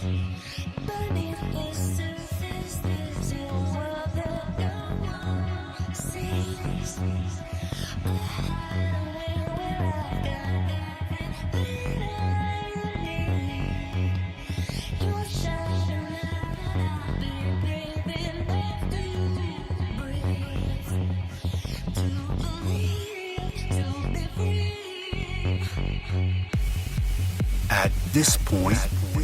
Beneath the surface, there's a world that no one sees. A hideaway where I've got everything I need. You're shining light and I'll be brave enough to breathe, to believe, to be free. At this point,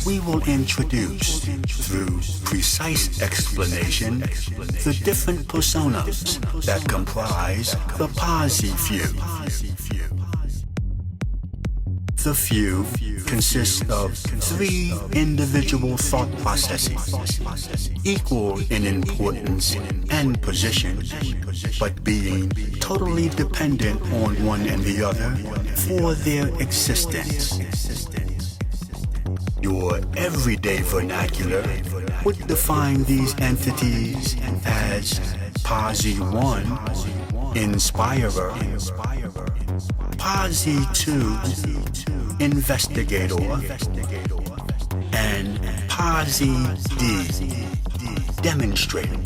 we will introduce, through precise explanation, the different personas that comprise the Posse few. The few consists of three individual thought processes, equal in importance and position, but being totally dependent on one and the other for their existence. Your everyday vernacular would define these entities as Posse 1, Inspirer, Posse 2, Investigator, and Posse D, Demonstrator.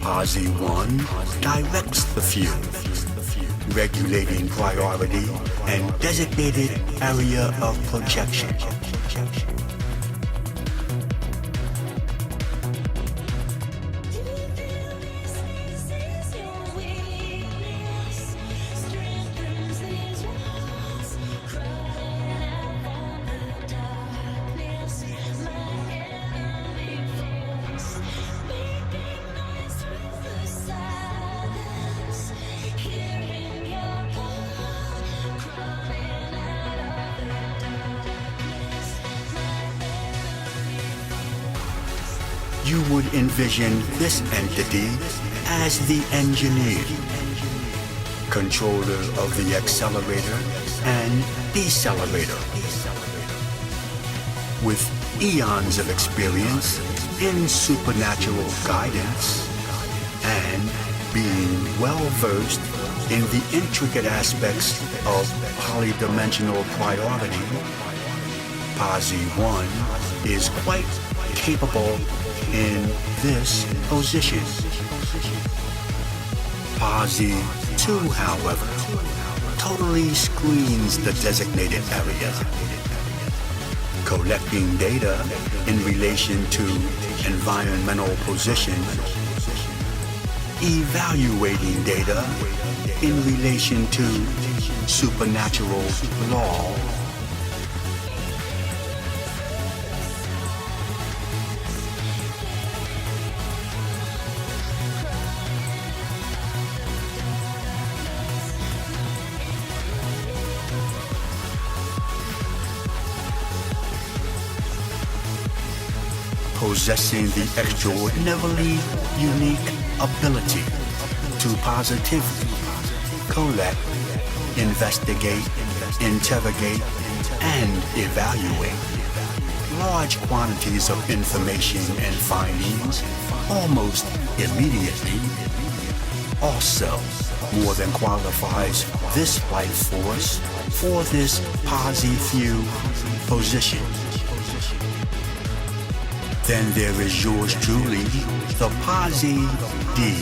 Posse 1 directs the few, regulating priority and designated area of projection. You would envision this entity as the engineer, controller of the accelerator and decelerator. With eons of experience in supernatural guidance and being well-versed in the intricate aspects of polydimensional priority, Posse 1 is quite capable in this position. Posse 2, however, totally screens the designated area, collecting data in relation to environmental position, evaluating data in relation to supernatural law, possessing the extraordinarily unique ability to positively collect, investigate, interrogate, and evaluate large quantities of information and findings almost immediately. Also, more than qualifies this life force for this Posse few position. Then there is yours truly, the Posse D.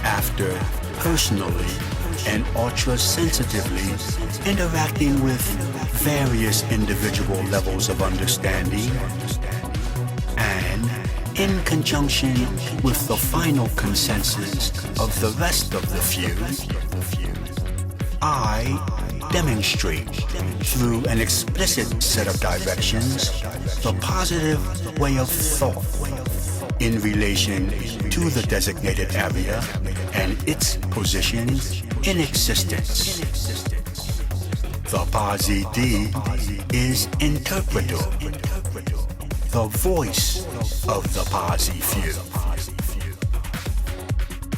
After personally and ultra-sensitively interacting with various individual levels of understanding, in conjunction with the final consensus of the rest of the few, I demonstrate through an explicit set of directions the positive way of thought in relation to the designated area and its position in existence. The Pazi D is interpreter, the voice of the Pazi few.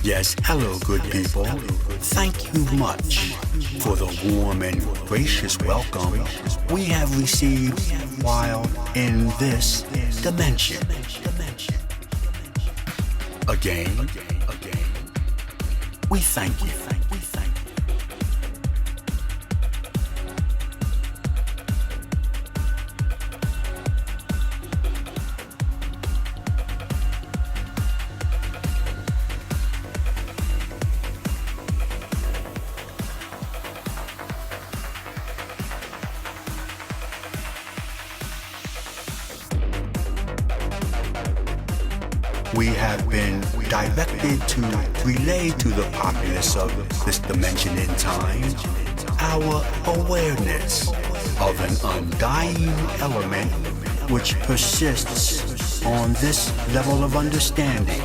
Yes, hello, good people. Thank you much for the warm and gracious welcome we have received while in this dimension. Again, we thank you. We have been directed to relay to the populace of this dimension in time our awareness of an undying element which persists on this level of understanding.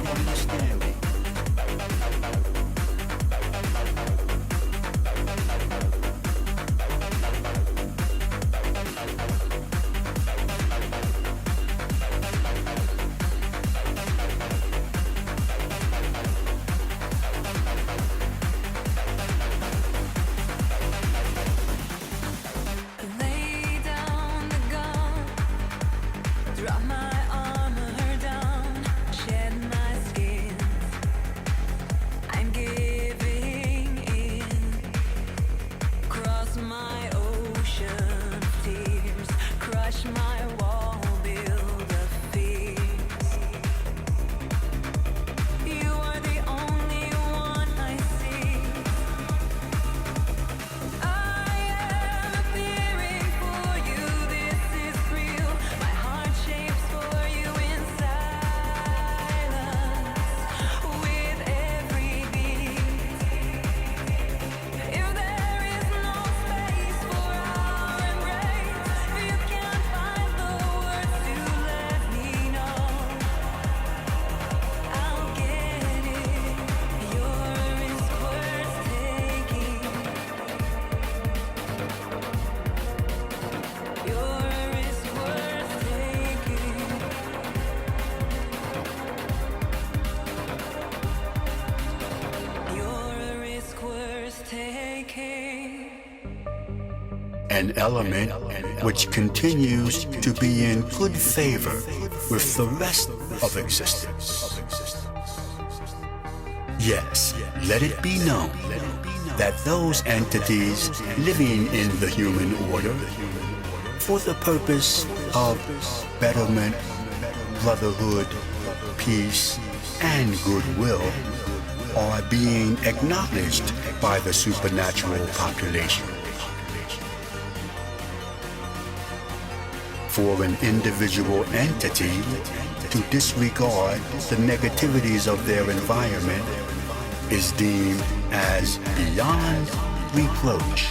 An element which continues to be in good favor with the rest of existence. Yes, let it be known that those entities living in the human order for the purpose of betterment, brotherhood, peace, and goodwill are being acknowledged by the supernatural population. For an individual entity to disregard the negativities of their environment is deemed as beyond reproach.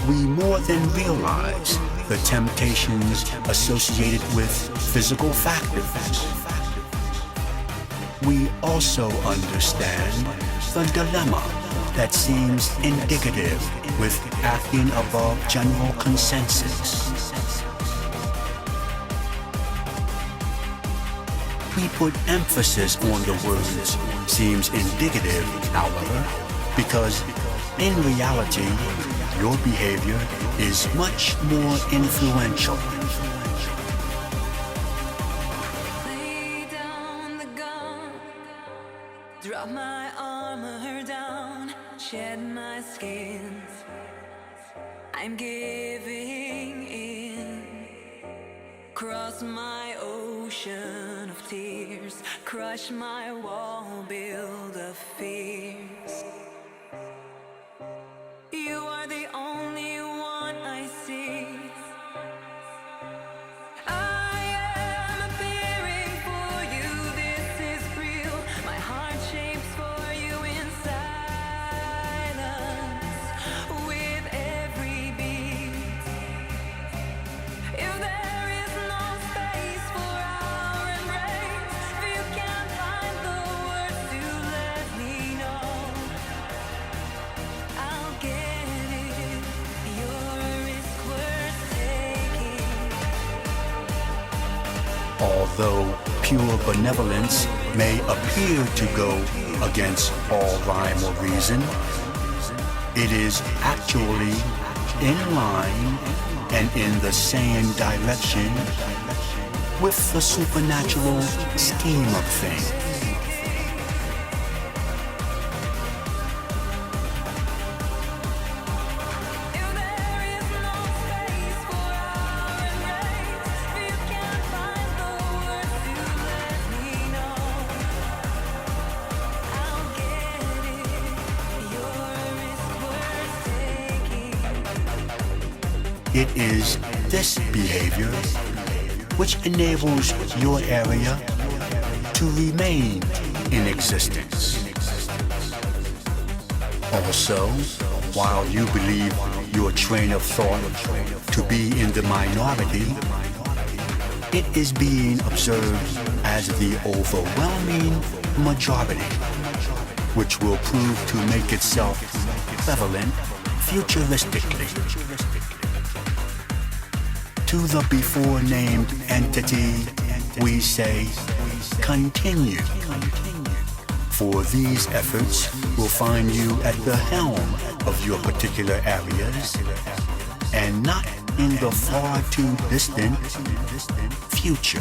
We more than realize the temptations associated with physical factors. We also understand the dilemma that seems indicative with acting above general consensus. We put emphasis on the words seems indicative, however, because in reality, your behavior is much more influential. Lay down the gun, drop my armor down, shed my skins. I'm giving in. Cross my ocean of tears, crush my wall, build of fears. You are the only one I see. I Although pure benevolence may appear to go against all rhyme or reason, it is actually in line and in the same direction with the supernatural scheme of things. It is this behavior which enables your area to remain in existence. Also, while you believe your train of thought to be in the minority, it is being observed as the overwhelming majority, which will prove to make itself prevalent futuristically. To the before named entity, we say, continue. For these efforts will find you at the helm of your particular areas, and not in the far too distant future.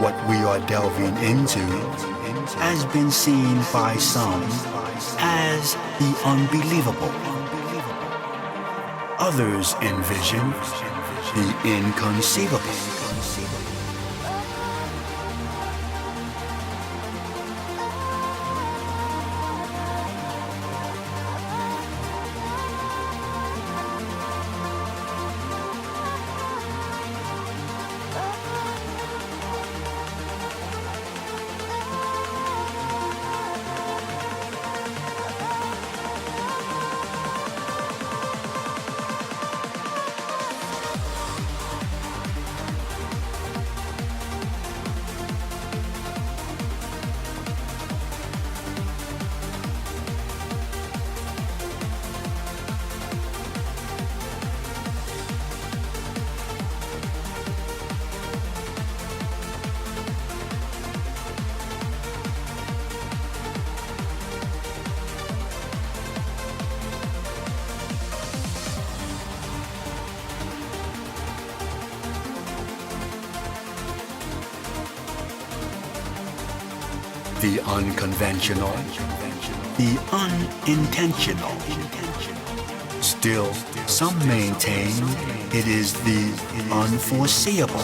What we are delving into has been seen by some as the unbelievable. Others envision the inconceivable. The unconventional, the unintentional. Still, some maintain it is the unforeseeable.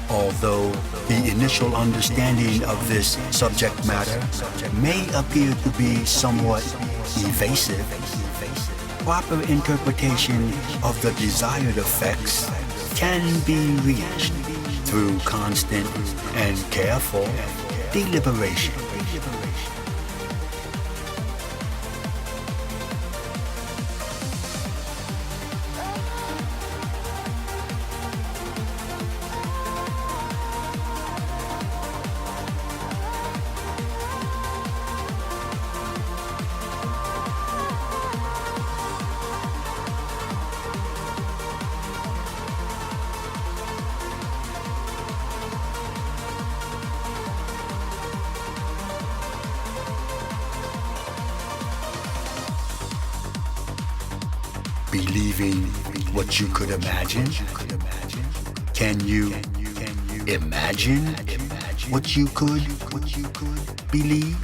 Although the initial understanding of this subject matter may appear to be somewhat evasive, proper interpretation of the desired effects can be reached through constant and careful deliberation. Believing what you could imagine? Can you imagine what you could believe?